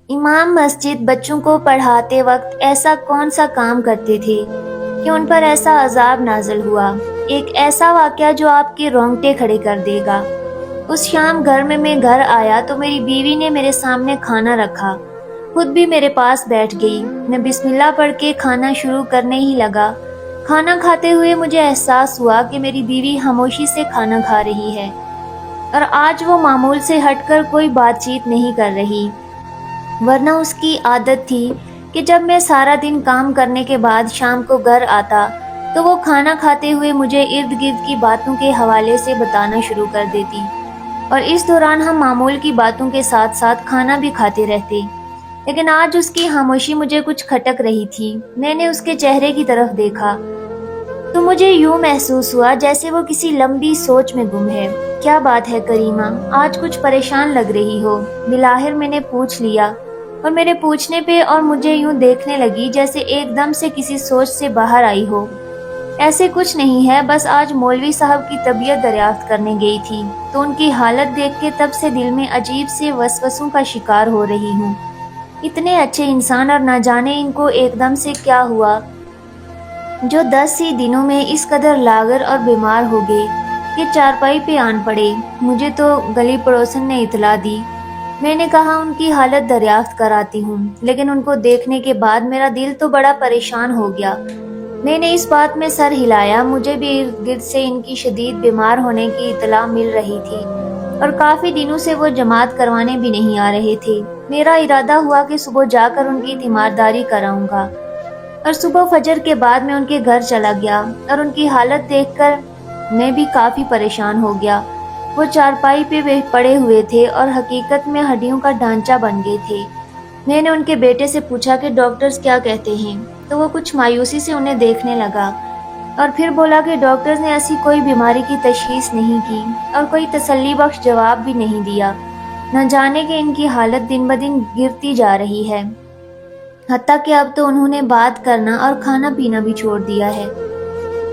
امام مسجد بچوں کو پڑھاتے وقت ایسا کون سا کام کرتے تھے کہ ان پر ایسا عذاب نازل ہوا؟ ایک ایسا واقعہ جو آپ کے رونگٹے کھڑے کر دے گا۔ اس شام گھر میں گھر آیا تو میری بیوی نے میرے سامنے کھانا رکھا، خود بھی میرے پاس بیٹھ گئی۔ میں بسم اللہ پڑھ کے کھانا شروع کرنے ہی لگا۔ کھانا کھاتے ہوئے مجھے احساس ہوا کہ میری بیوی خاموشی سے کھانا کھا رہی ہے، اور آج وہ معمول سے ہٹ کر کوئی بات چیت نہیں کر رہی، ورنہ اس کی عادت تھی کہ جب میں سارا دن کام کرنے کے بعد شام کو گھر آتا تو وہ کھانا کھاتے ہوئے مجھے ارد گرد کی باتوں کے حوالے سے بتانا شروع کر دیتی، اور اس دوران ہم معمول کی باتوں کے ساتھ ساتھ کھانا بھی کھاتے رہتے۔ لیکن آج اس کی خاموشی مجھے کچھ کھٹک رہی تھی۔ میں نے اس کے چہرے کی طرف دیکھا تو مجھے یوں محسوس ہوا جیسے وہ کسی لمبی سوچ میں گم ہے۔ کیا بات ہے کریمہ، آج کچھ پریشان لگ رہی ہو؟ بالآخر میں نے پوچھ لیا، اور میرے پوچھنے پہ اور مجھے یوں دیکھنے لگی جیسے ایک دم سے کسی سوچ سے باہر آئی ہو۔ ایسے کچھ نہیں ہے، بس آج مولوی صاحب کی طبیعت دریافت کرنے گئی تھی تو ان کی حالت دیکھ کے تب سے دل میں عجیب سے وسوسوں کا شکار ہو رہی ہوں۔ اتنے اچھے انسان، اور نہ جانے ان کو ایک دم سے کیا ہوا جو 10 ہی دنوں میں اس قدر لاغر اور بیمار ہو گئے کہ چارپائی پہ آن پڑے۔ مجھے تو گلی پڑوسن نے اطلاع دی۔ میں نے کہا ان کی حالت دریافت کراتی ہوں، لیکن ان کو دیکھنے کے بعد میرا دل تو بڑا پریشان ہو گیا۔ میں نے اس بات میں سر ہلایا۔ مجھے بھی ارد گرد سے ان کی شدید بیمار ہونے کی اطلاع مل رہی تھی، اور کافی دنوں سے وہ جماعت کروانے بھی نہیں آ رہے تھے۔ میرا ارادہ ہوا کہ صبح جا کر ان کی تیمارداری کراؤں گا، اور صبح فجر کے بعد میں ان کے گھر چلا گیا، اور ان کی حالت دیکھ کر میں بھی کافی پریشان ہو گیا۔ وہ چارپائی پہ پڑے ہوئے تھے اور حقیقت میں ہڈیوں کا ڈھانچہ بن گئے تھے۔ میں نے ان کے بیٹے سے پوچھا کہ ڈاکٹرز کیا کہتے ہیں، تو وہ کچھ مایوسی سے انہیں دیکھنے لگا، اور پھر بولا کہ ڈاکٹرز نے ایسی کوئی بیماری کی تشخیص نہیں کی اور کوئی تسلی بخش جواب بھی نہیں دیا۔ نہ جانے کہ ان کی حالت دن بدن گرتی جا رہی ہے، حتیٰ کہ اب تو انہوں نے بات کرنا اور کھانا پینا بھی چھوڑ دیا ہے۔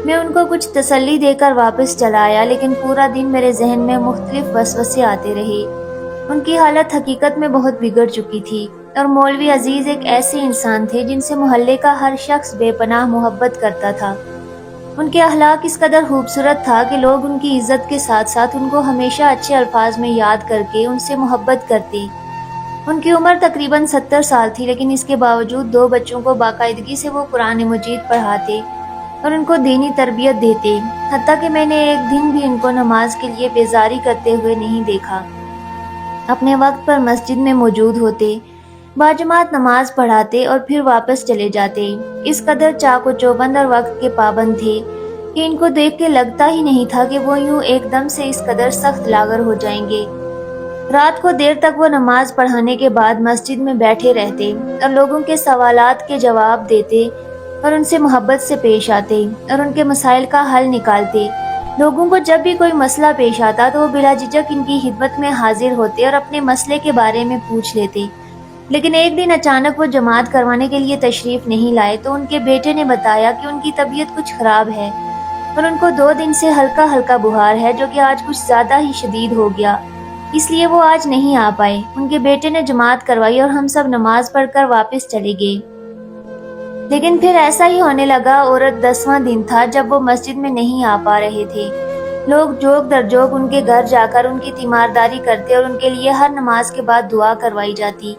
میں ان کو کچھ تسلی دے کر واپس چلا آیا، لیکن پورا دن میرے ذہن میں مختلف وسوسے آتے رہے۔ ان کی حالت حقیقت میں بہت بگڑ چکی تھی، اور مولوی عزیز ایک ایسے انسان تھے جن سے محلے کا ہر شخص بے پناہ محبت کرتا تھا۔ ان کے اخلاق اس قدر خوبصورت تھا کہ لوگ ان کی عزت کے ساتھ ساتھ ان کو ہمیشہ اچھے الفاظ میں یاد کر کے ان سے محبت کرتے۔ ان کی عمر تقریباً 70 سال تھی، لیکن اس کے باوجود 2 بچوں کو باقاعدگی سے وہ قرآن مجید پڑھاتے اور ان کو دینی تربیت دیتے، حتیٰ کہ میں نے ایک دن بھی ان کو نماز کے لیے بیزاری کرتے ہوئے نہیں دیکھا۔ اپنے وقت پر مسجد میں موجود ہوتے، باجماعت نماز پڑھاتے اور پھر واپس چلے جاتے۔ اس قدر چاق و چوبند اور وقت کے پابند تھے کہ ان کو دیکھ کے لگتا ہی نہیں تھا کہ وہ یوں ایک دم سے اس قدر سخت لاغر ہو جائیں گے۔ رات کو دیر تک وہ نماز پڑھانے کے بعد مسجد میں بیٹھے رہتے اور لوگوں کے سوالات کے جواب دیتے اور ان سے محبت سے پیش آتے اور ان کے مسائل کا حل نکالتے۔ لوگوں کو جب بھی کوئی مسئلہ پیش آتا تو وہ بلا جھجک ان کی خدمت میں حاضر ہوتے اور اپنے مسئلے کے بارے میں پوچھ لیتے۔ لیکن ایک دن اچانک وہ جماعت کروانے کے لیے تشریف نہیں لائے تو ان کے بیٹے نے بتایا کہ ان کی طبیعت کچھ خراب ہے، اور ان کو 2 دن سے ہلکا ہلکا بخار ہے، جو کہ آج کچھ زیادہ ہی شدید ہو گیا، اس لیے وہ آج نہیں آ پائے۔ ان کے بیٹے نے جماعت کروائی اور ہم سب نماز پڑھ کر واپس چلے گئے۔ لیکن پھر ایسا ہی ہونے لگا۔ عورت 10واں دن تھا جب وہ مسجد میں نہیں آ پا رہے تھے۔ لوگ جوگ در جوگ ان کے گھر جا کر ان کی تیمارداری کرتے اور ان کے لیے ہر نماز کے بعد دعا کروائی جاتی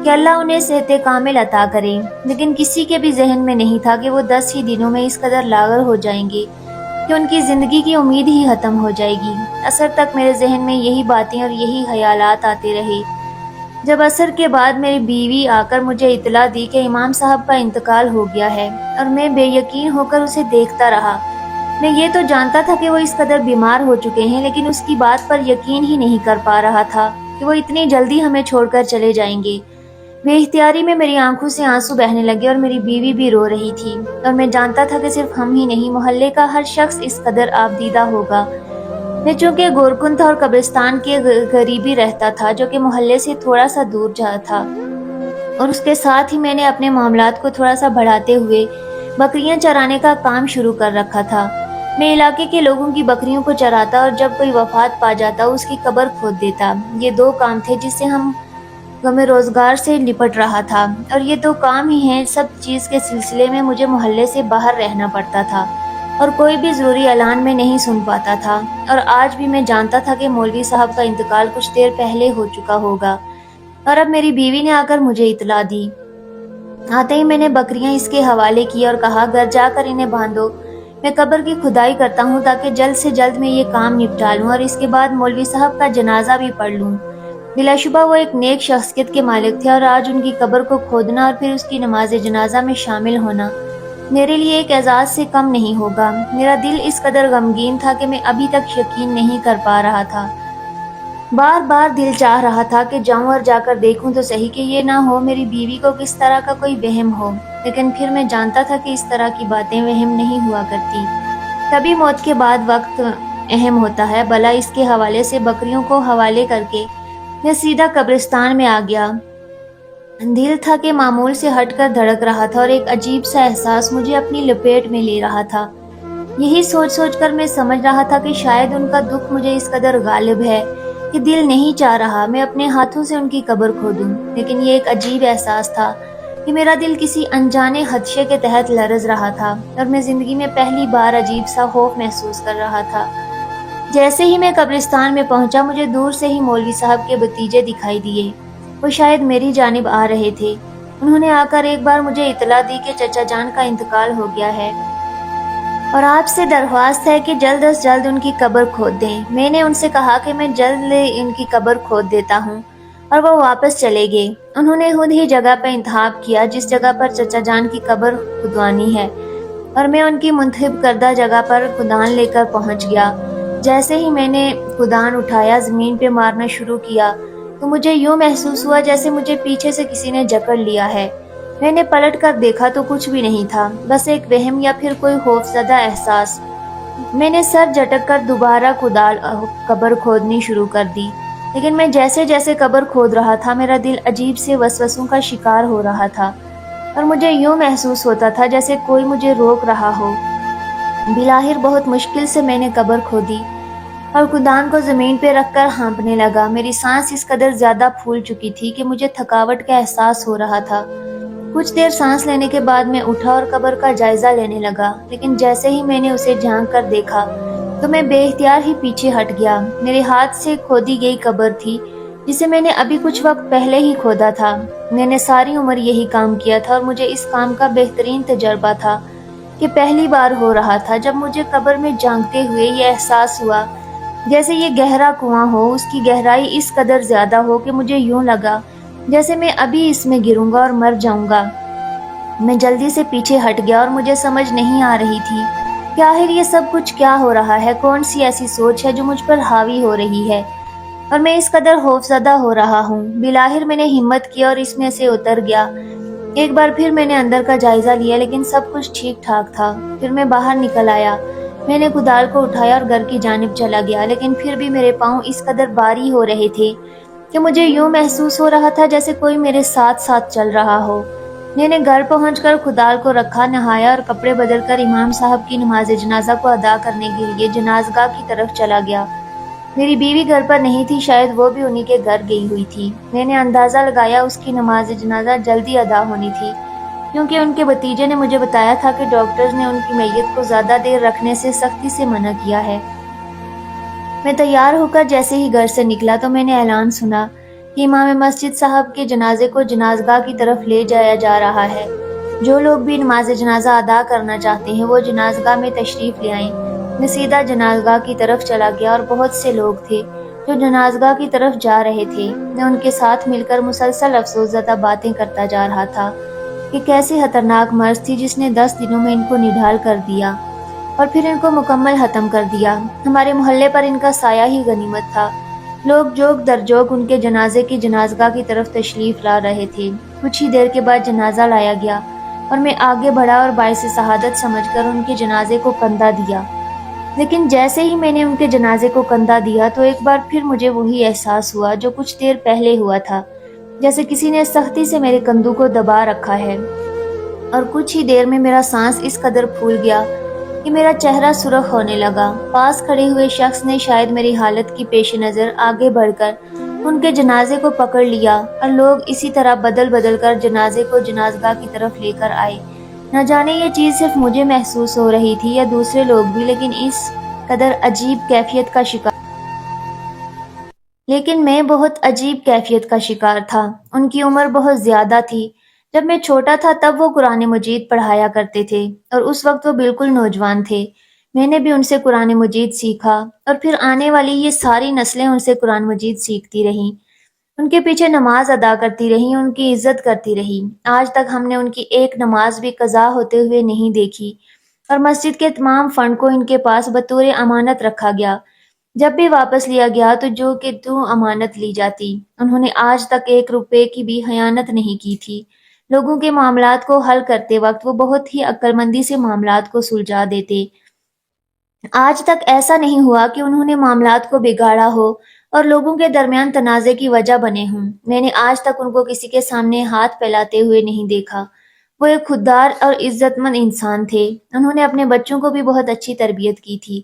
کہ اللہ انہیں صحت کامل عطا کرے، لیکن کسی کے بھی ذہن میں نہیں تھا کہ وہ 10 ہی دنوں میں اس قدر لاغر ہو جائیں گے کہ ان کی زندگی کی امید ہی ختم ہو جائے گی۔ عصر تک میرے ذہن میں یہی باتیں اور یہی خیالات آتے رہے۔ جب عصر کے بعد میری بیوی آ کر مجھے اطلاع دی کہ امام صاحب کا انتقال ہو گیا ہے، اور میں بے یقین ہو کر اسے دیکھتا رہا۔ میں یہ تو جانتا تھا کہ وہ اس قدر بیمار ہو چکے ہیں، لیکن اس کی بات پر یقین ہی نہیں کر پا رہا تھا کہ وہ اتنی جلدی ہمیں چھوڑ کر چلے جائیں گے۔ بے اختیاری میں میری آنکھوں سے آنسو بہنے لگے اور میری بیوی بھی رو رہی تھی، اور میں جانتا تھا کہ صرف ہم ہی نہیں، محلے کا ہر شخص اس قدر آبدیدہ ہوگا۔ میں چونکہ گورکنڈ اور قبرستان کے قریبی رہتا تھا، جو کہ محلے سے تھوڑا سا دور جا تھا، اور اس کے ساتھ ہی میں نے اپنے معاملات کو تھوڑا سا بڑھاتے ہوئے بکریاں چرانے کا کام شروع کر رکھا تھا۔ میں علاقے کے لوگوں کی بکریوں کو چراتا اور جب کوئی وفات پا جاتا اس کی قبر کھود دیتا۔ یہ 2 کام تھے جس سے ہم غم روزگار سے لپٹ رہا تھا، اور یہ تو کام ہی ہے، سب چیز کے سلسلے میں مجھے محلے سے باہر رہنا پڑتا تھا اور کوئی بھی ضروری اعلان میں نہیں سن پاتا تھا۔ اور آج بھی میں جانتا تھا کہ مولوی صاحب کا انتقال کچھ دیر پہلے ہو چکا ہوگا، اور اب میری بیوی نے آ کر مجھے اطلاع دی۔ آتے ہی میں نے بکریاں اس کے حوالے کی اور کہا، گھر جا کر انہیں باندھو، میں قبر کی کھدائی کرتا ہوں تاکہ جلد سے جلد میں یہ کام نپٹا لوں اور اس کے بعد مولوی صاحب کا جنازہ بھی پڑھ لوں۔ بلا شبہ وہ ایک نیک شخصیت کے مالک تھے، اور آج ان کی قبر کو کھودنا اور پھر اس کی نماز جنازہ میں شامل ہونا میرے لیے ایک اعزاز سے کم نہیں ہوگا۔ میرا دل اس قدر غمگین تھا کہ میں ابھی تک یقین نہیں کر پا رہا تھا۔ بار بار دل چاہ رہا تھا کہ جاؤں اور جا کر دیکھوں تو صحیح کہ یہ نہ ہو میری بیوی کو کس طرح کا کوئی وہم ہو، لیکن پھر میں جانتا تھا کہ اس طرح کی باتیں وہم نہیں ہوا کرتی۔ کبھی موت کے بعد وقت اہم ہوتا ہے، بھلا اس کے حوالے سے بکریوں کو حوالے کر کے میں سیدھا قبرستان میں آ گیا۔ دل تھا کہ معمول سے ہٹ کر دھڑک رہا تھا اور ایک عجیب سا احساس مجھے اپنی لپیٹ میں لے رہا تھا۔ یہی سوچ سوچ کر میں سمجھ رہا تھا کہ شاید ان کا دکھ مجھے اس قدر غالب ہے کہ دل نہیں چاہ رہا میں اپنے ہاتھوں سے ان کی قبر کھودوں، لیکن یہ ایک عجیب احساس تھا کہ میرا دل کسی انجانے خدشے کے تحت لرز رہا تھا، اور میں زندگی میں پہلی بار عجیب سا خوف محسوس کر رہا تھا۔ جیسے ہی میں قبرستان میں پہنچا، مجھے دور سے ہی مولوی صاحب کے بھتیجے دکھائی دیے۔ وہ شاید میری جانب آ رہے تھے۔ انہوں نے آ کر ایک بار مجھے اطلاع دی کہ چچا جان کا انتقال ہو گیا ہے اور آپ سے درخواست ہے کہ جلد از جلد ان کی قبر کھود دیں۔ میں نے ان سے کہا کہ میں جلد ان کی قبر کھود دیتا ہوں، اور وہ واپس چلے گئے۔ انہوں نے خود ہی جگہ پہ انتخاب کیا جس جگہ پر چچا جان کی قبر کھدوانی ہے، اور میں ان کی منتخب کردہ جگہ پر کدان لے کر پہنچ گیا۔ جیسے ہی میں نے کدان اٹھایا، زمین پہ مارنا شروع کیا تو مجھے یوں محسوس ہوا جیسے مجھے پیچھے سے کسی نے جکڑ لیا ہے۔ میں نے پلٹ کر دیکھا تو کچھ بھی نہیں تھا، بس ایک وہم یا پھر کوئی خوفزدہ احساس۔ میں نے سر جھٹک کر دوبارہ قبر کھودنی شروع کر دی، لیکن میں جیسے جیسے قبر کھود رہا تھا میرا دل عجیب سے وسوسوں کا شکار ہو رہا تھا، اور مجھے یوں محسوس ہوتا تھا جیسے کوئی مجھے روک رہا ہو۔ بلاخر بہت مشکل سے میں نے قبر کھودی اور کدان کو زمین پہ رکھ کر ہانپنے لگا۔ میری سانس اس قدر زیادہ پھول چکی تھی کہ مجھے تھکاوٹ کا احساس ہو رہا تھا۔ کچھ دیر سانس لینے کے بعد میں اٹھا اور قبر کا جائزہ لینے لگا، لیکن جیسے ہی میں نے اسے جھانک کر دیکھا تو میں بے اختیار ہی پیچھے ہٹ گیا۔ میرے ہاتھ سے کھودی گئی قبر تھی جسے میں نے ابھی کچھ وقت پہلے ہی کھودا تھا۔ میں نے ساری عمر یہی کام کیا تھا، اور مجھے اس کام کا بہترین تجربہ تھا کہ پہلی بار ہو رہا تھا جب مجھے قبر میں جھانکتے ہوئے یہ احساس ہوا جیسے یہ گہرا کنواں ہو، اس کی گہرائی اس قدر زیادہ ہو کہ مجھے یوں لگا جیسے میں ابھی اس میں گروں گا اور مر جاؤں گا۔ میں جلدی سے پیچھے ہٹ گیا اور مجھے سمجھ نہیں آ رہی تھی کہ آخر یہ سب کچھ کیا ہو رہا ہے، کون سی ایسی سوچ ہے جو مجھ پر حاوی ہو رہی ہے اور میں اس قدر خوفزدہ ہو رہا ہوں۔ بلاخر میں نے ہمت کی اور اس میں سے اتر گیا۔ ایک بار پھر میں نے اندر کا جائزہ لیا، لیکن سب کچھ ٹھیک ٹھاک تھا۔ پھر میں باہر نکل آیا، میں نے کدال کو اٹھایا اور گھر کی جانب چلا گیا، لیکن پھر بھی میرے پاؤں اس قدر بھاری ہو رہے تھے کہ مجھے یوں محسوس ہو رہا تھا جیسے کوئی میرے ساتھ ساتھ چل رہا ہو۔ میں نے گھر پہنچ کر کدال کو رکھا، نہایا اور کپڑے بدل کر امام صاحب کی نماز جنازہ کو ادا کرنے کے لیے جنازگاہ کی طرف چلا گیا۔ میری بیوی گھر پر نہیں تھی، شاید وہ بھی انہی کے گھر گئی ہوئی تھی۔ میں نے اندازہ لگایا اس کی نماز جنازہ جلدی ادا ہونی تھی، کیونکہ ان کے بھتیجے نے مجھے بتایا تھا کہ ڈاکٹرز نے ان کی میت کو زیادہ دیر رکھنے سے سختی سے منع کیا ہے۔ میں تیار ہو کر جیسے ہی گھر سے نکلا تو میں نے اعلان سنا کہ امام مسجد صاحب کے جنازے کو جنازگاہ کی طرف لے جایا جا رہا ہے۔ جو لوگ بھی نماز جنازہ ادا کرنا چاہتے ہیں وہ جنازگاہ میں تشریف لے آئیں۔ میں سیدھا جنازگاہ کی طرف چلا گیا اور بہت سے لوگ تھے جو جنازگاہ کی طرف جا رہے تھے۔ میں ان کے ساتھ مل کر مسلسل افسوس زدہ باتیں کرتا جا رہا تھا کہ کیسی خطرناک مرض تھی جس نے 10 دنوں میں ان کو نڈھال کر دیا اور پھر ان کو مکمل ختم کر دیا۔ ہمارے محلے پر ان کا سایہ ہی غنیمت تھا۔ لوگ جوگ در جوگ ان کے جنازے کی جنازگاہ کی طرف تشریف لا رہے تھے۔ کچھ ہی دیر کے بعد جنازہ لایا گیا اور میں آگے بڑھا اور باعث شہادت سمجھ کر ان کے جنازے کو کندھا دیا، لیکن جیسے ہی میں نے ان کے جنازے کو کندھا دیا تو ایک بار پھر مجھے وہی احساس ہوا جو کچھ دیر پہلے ہوا تھا، جیسے کسی نے سختی سے میرے کندھوں کو دبا رکھا ہے، اور کچھ ہی دیر میں میرا سانس اس قدر پھول گیا کہ میرا چہرہ سرخ ہونے لگا۔ پاس کھڑے ہوئے شخص نے شاید میری حالت کی پیش نظر آگے بڑھ کر ان کے جنازے کو پکڑ لیا اور لوگ اسی طرح بدل بدل کر جنازے کو جنازگاہ کی طرف لے کر آئے۔ نہ جانے یہ چیز صرف مجھے محسوس ہو رہی تھی یا دوسرے لوگ بھی، لیکن میں بہت عجیب کیفیت کا شکار تھا۔ ان کی عمر بہت زیادہ تھی۔ جب میں چھوٹا تھا تب وہ قرآن مجید پڑھایا کرتے تھے اور اس وقت وہ بالکل نوجوان تھے۔ میں نے بھی ان سے قرآن مجید سیکھا اور پھر آنے والی یہ ساری نسلیں ان سے قرآن مجید سیکھتی رہیں، ان کے پیچھے نماز ادا کرتی رہیں، ان کی عزت کرتی رہیں۔ آج تک ہم نے ان کی ایک نماز بھی قضا ہوتے ہوئے نہیں دیکھی، اور مسجد کے تمام فنڈ کو ان کے پاس بطور امانت رکھا گیا۔ جب بھی واپس لیا گیا تو جو کہ تو امانت لی جاتی۔ انہوں نے آج تک 1 روپے کی بھی خیانت نہیں کی تھی۔ لوگوں کے معاملات کو حل کرتے وقت وہ بہت ہی عقل مندی سے معاملات کو سلجھا دیتے۔ آج تک ایسا نہیں ہوا کہ انہوں نے معاملات کو بگاڑا ہو اور لوگوں کے درمیان تنازع کی وجہ بنے ہوں۔ میں نے آج تک ان کو کسی کے سامنے ہاتھ پھیلاتے ہوئے نہیں دیکھا۔ وہ ایک خوددار اور عزت مند انسان تھے۔ انہوں نے اپنے بچوں کو بھی بہت اچھی تربیت کی تھی،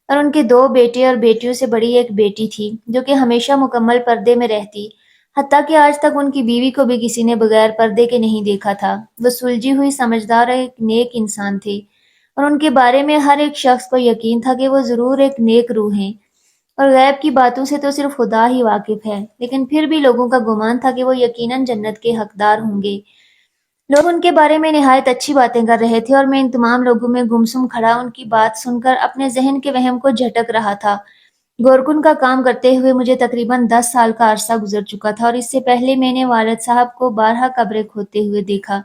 اور ان کے 2 بیٹے اور بیٹیوں سے بڑی ایک بیٹی تھی جو کہ ہمیشہ مکمل پردے میں رہتی، حتیٰ کہ آج تک ان کی بیوی کو بھی کسی نے بغیر پردے کے نہیں دیکھا تھا۔ وہ سلجھی ہوئی، سمجھدار اور ایک نیک انسان تھے، اور ان کے بارے میں ہر ایک شخص کو یقین تھا کہ وہ ضرور ایک نیک روح ہیں، اور غیب کی باتوں سے تو صرف خدا ہی واقف ہے، لیکن پھر بھی لوگوں کا گمان تھا کہ وہ یقیناً جنت کے حقدار ہوں گے۔ لوگ ان کے بارے میں نہایت اچھی باتیں کر رہے تھے، اور میں ان تمام لوگوں میں گمسم کھڑا ان کی بات سن کر اپنے ذہن کے وہم کو جھٹک رہا تھا۔ گورکن کا کام کرتے ہوئے مجھے تقریباً 10 سال کا عرصہ گزر چکا تھا، اور اس سے پہلے میں نے والد صاحب کو 12 قبریں کھودتے ہوئے دیکھا،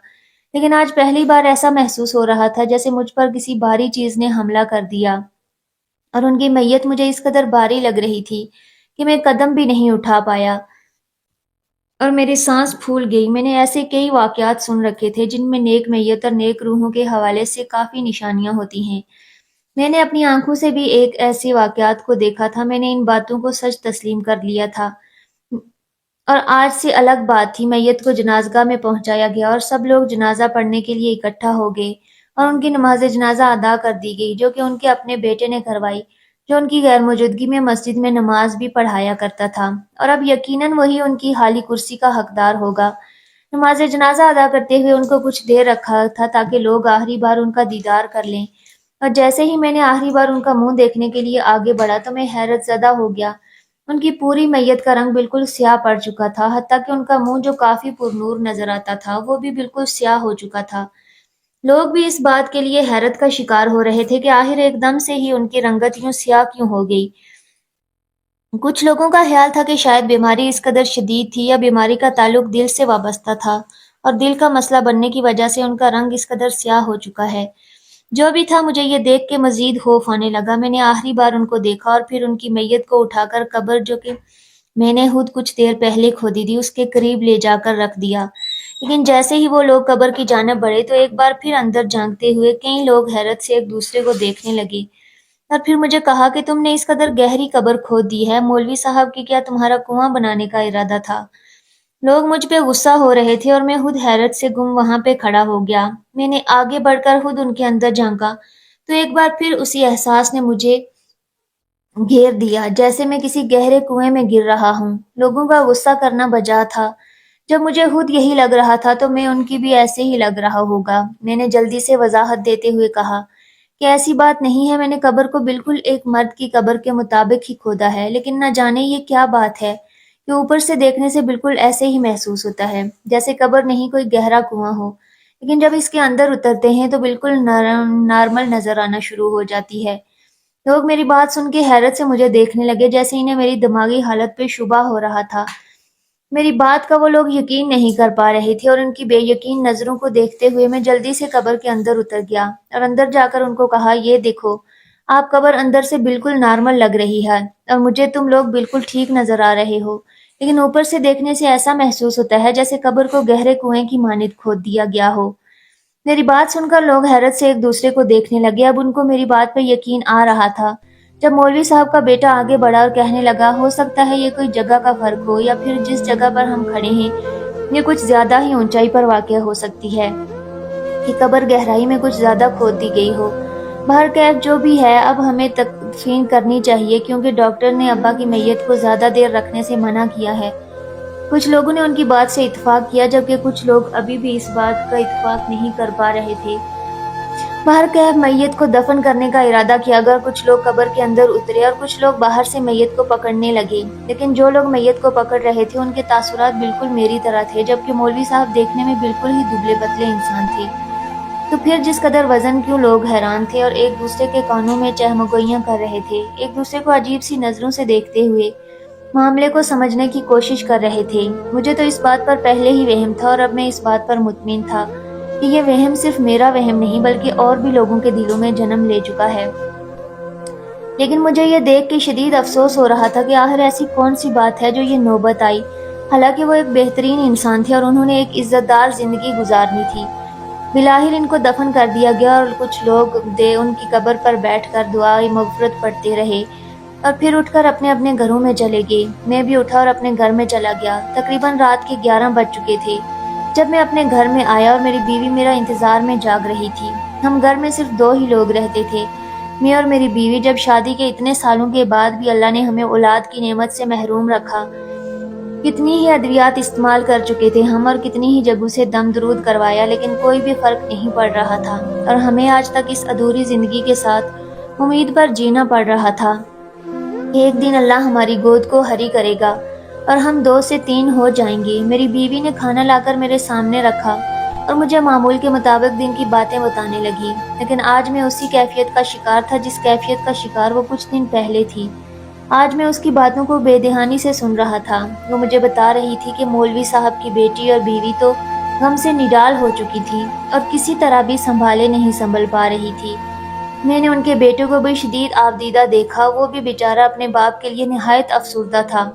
لیکن آج پہلی بار ایسا محسوس ہو رہا تھا جیسے مجھ پر کسی بھاری چیز نے حملہ کر دیا، اور ان کی میت مجھے اس قدر بھاری لگ رہی تھی کہ میں قدم بھی نہیں اٹھا پایا، اور میری سانس پھول گئی۔ میں نے ایسے کئی واقعات سن رکھے تھے جن میں نیک میت اور نیک روحوں کے حوالے سے کافی نشانیاں ہوتی ہیں۔ میں نے اپنی آنکھوں سے بھی ایک ایسے واقعات کو دیکھا تھا۔ میں نے ان باتوں کو سچ تسلیم کر لیا تھا، اور آج سے الگ بات تھی۔ میت کو جنازگاہ میں پہنچایا گیا اور سب لوگ جنازہ پڑھنے کے لیے اکٹھا ہو گئے، اور ان کی نماز جنازہ ادا کر دی گئی جو کہ ان کے اپنے بیٹے نے کروائی، جو ان کی غیر موجودگی میں مسجد میں نماز بھی پڑھایا کرتا تھا، اور اب یقیناً وہی ان کی خالی کرسی کا حقدار ہوگا۔ نماز جنازہ ادا کرتے ہوئے ان کو کچھ دیر رکھا تھا تاکہ لوگ آخری بار ان کا دیدار کر لیں، اور جیسے ہی میں نے آخری بار ان کا منہ دیکھنے کے لیے آگے بڑھا تو میں حیرت زدہ ہو گیا۔ ان کی پوری میت کا رنگ بالکل سیاہ پڑ چکا تھا، حتیٰ کہ ان کا منہ جو کافی پرنور نظر آتا تھا وہ بھی بالکل سیاہ ہو چکا تھا۔ لوگ بھی اس بات کے لیے حیرت کا شکار ہو رہے تھے کہ آخر ایک دم سے ہی ان کی رنگت یوں سیاہ کیوں ہو گئی۔ کچھ لوگوں کا خیال تھا کہ شاید بیماری اس قدر شدید تھی یا بیماری کا تعلق دل سے وابستہ تھا، اور دل کا مسئلہ بننے کی وجہ سے ان کا رنگ اس قدر سیاہ ہو چکا ہے۔ جو بھی تھا، مجھے یہ دیکھ کے مزید خوف آنے لگا۔ میں نے آخری بار ان کو دیکھا اور پھر ان کی میت کو اٹھا کر قبر جو کہ میں نے خود کچھ دیر پہلے کھودی تھی اس کے قریب لے جا کر رکھ دیا، لیکن جیسے ہی وہ لوگ قبر کی جانب بڑھے تو ایک بار پھر اندر جھانکتے ہوئے کئی لوگ حیرت سے ایک دوسرے کو دیکھنے لگے، اور پھر مجھے کہا کہ تم نے اس قدر گہری قبر کھود دی ہے، مولوی صاحب کی کیا تمہارا کنواں بنانے کا ارادہ تھا؟ لوگ مجھ پہ غصہ ہو رہے تھے اور میں خود حیرت سے گم وہاں پہ کھڑا ہو گیا۔ میں نے آگے بڑھ کر خود ان کے اندر جھانکا تو ایک بار پھر اسی احساس نے مجھے گھیر دیا جیسے میں کسی گہرے کنویں میں گر رہا ہوں۔ لوگوں کا غصہ کرنا بجا تھا۔ جب مجھے خود یہی لگ رہا تھا تو میں ان کی بھی ایسے ہی لگ رہا ہوگا۔ میں نے جلدی سے وضاحت دیتے ہوئے کہا کہ ایسی بات نہیں ہے، میں نے قبر کو بالکل ایک مرد کی قبر کے مطابق ہی کھودا ہے، لیکن نہ جانے یہ کیا بات ہے کہ اوپر سے دیکھنے سے بالکل ایسے ہی محسوس ہوتا ہے جیسے قبر نہیں کوئی گہرا کنواں ہو، لیکن جب اس کے اندر اترتے ہیں تو بالکل نارمل نظر آنا شروع ہو جاتی ہے۔ لوگ میری بات سن کے حیرت سے مجھے دیکھنے لگے جیسے انہیں میری دماغی حالت پہ شبہ ہو رہا تھا۔ میری بات کا وہ لوگ یقین نہیں کر پا رہے تھے، اور ان کی بے یقین نظروں کو دیکھتے ہوئے میں جلدی سے قبر کے اندر اتر گیا اور اندر جا کر ان کو کہا، یہ دیکھو، آپ قبر اندر سے بالکل نارمل لگ رہی ہے اور مجھے تم لوگ بالکل ٹھیک نظر آ رہے ہو، لیکن اوپر سے دیکھنے سے ایسا محسوس ہوتا ہے جیسے قبر کو گہرے کنویں کی مانند کھود دیا گیا ہو۔ میری بات سن کر لوگ حیرت سے ایک دوسرے کو دیکھنے لگے۔ اب ان کو میری بات پر یقین آ رہا تھا۔ جب مولوی صاحب کا بیٹا آگے بڑھا اور کہنے لگا، ہو سکتا ہے یہ کوئی جگہ کا فرق ہو، یا پھر جس جگہ پر ہم کھڑے ہیں یہ کچھ زیادہ ہی اونچائی پر واقع ہو سکتی ہے کہ قبر گہرائی میں کچھ زیادہ کھود دی گئی ہو۔ بہرکیف جو بھی ہے اب ہمیں تدفین کرنی چاہیے کیونکہ ڈاکٹر نے ابا کی میت کو زیادہ دیر رکھنے سے منع کیا ہے۔ کچھ لوگوں نے ان کی بات سے اتفاق کیا جبکہ کچھ لوگ ابھی بھی اس بات کا اتفاق نہیں کر پا رہے تھے۔ بہرکیف میت کو دفن کرنے کا ارادہ کیا گیا اور کچھ لوگ قبر کے اندر اترے اور کچھ لوگ باہر سے میت کو پکڑنے لگے، لیکن جو لوگ میت کو پکڑ رہے تھے ان کے تاثرات بالکل میری طرح تھے، جبکہ مولوی صاحب دیکھنے میں بالکل ہی دبلے پتلے انسان تھے۔ تو پھر جس قدر وزن کیوں لوگ حیران تھے اور ایک دوسرے کے کانوں میں چہمگوئیاں کر رہے تھے، ایک دوسرے کو عجیب سی نظروں سے دیکھتے ہوئے معاملے کو سمجھنے کی کوشش کر رہے تھے۔ مجھے تو اس بات پر پہلے ہی وہم تھا اور اب میں اس بات پر مطمئن تھا کہ یہ وہم صرف میرا وہم نہیں بلکہ اور بھی لوگوں کے دلوں میں جنم لے چکا ہے۔ لیکن مجھے یہ دیکھ کے شدید افسوس ہو رہا تھا کہ آخر ایسی کون سی بات ہے جو یہ نوبت آئی، حالانکہ وہ ایک بہترین انسان تھے اور انہوں نے ایک عزت دار زندگی گزارنی تھی۔ بالآخر ان کو دفن کر دیا گیا اور کچھ لوگ ان کی قبر پر بیٹھ کر دعائے مغفرت پڑھتے رہے اور پھر اٹھ کر اپنے اپنے گھروں میں چلے گئے۔ میں بھی اٹھا اور اپنے گھر میں چلا گیا۔ تقریباً رات کے 11 بج چکے تھے جب میں اپنے گھر میں آیا اور میری بیوی میرا انتظار میں جاگ رہی تھی۔ ہم گھر میں صرف 2 ہی لوگ رہتے تھے، میں اور میری بیوی۔ جب شادی کے اتنے سالوں کے بعد بھی اللہ نے ہمیں اولاد کی نعمت سے محروم رکھا۔ کتنی ہی ادویات استعمال کر چکے تھے ہم اور کتنی ہی جگہوں سے دم درود کروایا، لیکن کوئی بھی فرق نہیں پڑ رہا تھا اور ہمیں آج تک اس ادھوری زندگی کے ساتھ امید پر جینا پڑ رہا تھا۔ ایک دن اللہ ہماری گود کو ہری کرے گا اور ہم 2 سے 3 ہو جائیں گے۔ میری بیوی نے کھانا لا کر میرے سامنے رکھا اور مجھے معمول کے مطابق دن کی باتیں بتانے لگی، لیکن آج میں اسی کیفیت کا شکار تھا جس کیفیت کا شکار وہ کچھ دن پہلے تھی۔ آج میں اس کی باتوں کو بے دہانی سے سن رہا تھا۔ وہ مجھے بتا رہی تھی کہ مولوی صاحب کی بیٹی اور بیوی تو غم سے نڈال ہو چکی تھی اور کسی طرح بھی سنبھالے نہیں سنبھل پا رہی تھی۔ میں نے ان کے بیٹے کو بھی شدید آبدیدہ دیکھا، وہ بھی بیچارہ اپنے باپ کے لیے نہایت افسردہ تھا۔